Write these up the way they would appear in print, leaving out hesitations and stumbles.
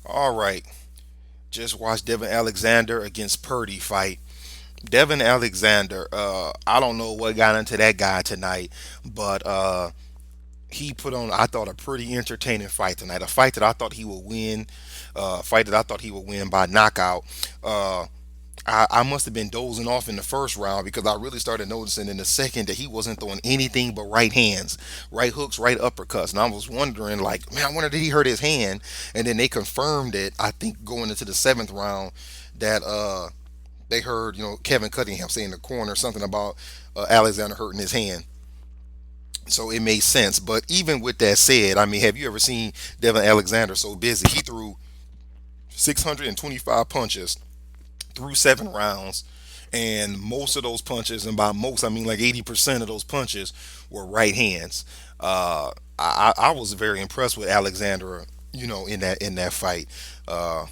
All right. Just watched Devon Alexander against Purdy fight. Devon Alexander, I don't know what got into that guy tonight, but he put on, I thought, a pretty entertaining fight tonight. A fight that I thought he would win, a fight that I thought he would win by knockout. Uh, I must have been dozing off in the first round because I really started noticing in the second that he wasn't throwing anything but right hands, right hooks, right uppercuts. And I was wondering, like, man, I wonder did he hurt his hand? And then they confirmed it, I think, going into the seventh round that they heard, Kevin Cunningham say in the corner something about Alexander hurting his hand. So it made sense. But even with that said, I mean, have you ever seen Devin Alexander so busy? He threw 625 punches through 7 rounds, and most of those punches, and by most I mean like 80% of those punches, were right hands. I was very impressed with Alexander, in that fight. Uh,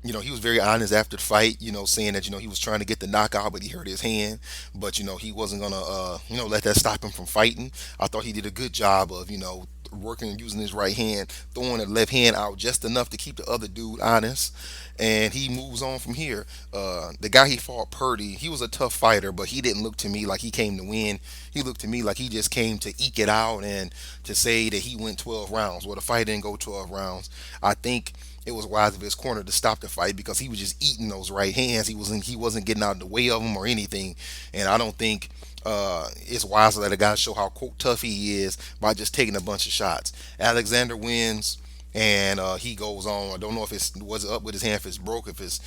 he was very honest after the fight, saying that, he was trying to get the knockout, but he hurt his hand. But, he wasn't going to, let that stop him from fighting. I thought he did a good job of, working and using his right hand, throwing the left hand out just enough to keep the other dude honest. And he moves on from here. The guy he fought, Purdy, he was a tough fighter, but he didn't look to me like he came to win. He looked to me like he just came to eke it out and to say that he went 12 rounds. Well, the fight didn't go 12 rounds. I think it was wise of his corner to stop the fight because he was just eating those right hands. He wasn't getting out of the way of them or anything. And I don't think it's wise to let a guy show how quote tough he is by just taking a bunch of shots. Alexander wins. And he goes on. I don't know if it's was up with his hand, if it's broke, if it's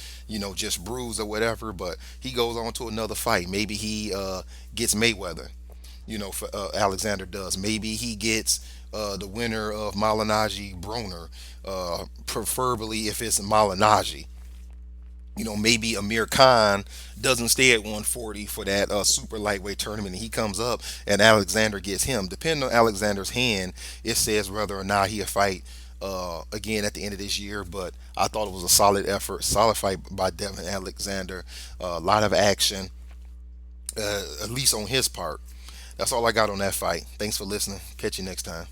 just bruised or whatever. But he goes on to another fight. Maybe he gets Mayweather. For Alexander does. Maybe he gets the winner of Malinaji Broner, preferably if it's Malinaji. Maybe Amir Khan doesn't stay at 140 for that super lightweight tournament, and he comes up, and Alexander gets him. Depending on Alexander's hand, it says whether or not he'll fight again at the end of this year. But I thought it was a solid effort, solid fight by Devin Alexander. A lot of action, at least on his part. That's all I got on that fight. Thanks for listening. Catch you next time.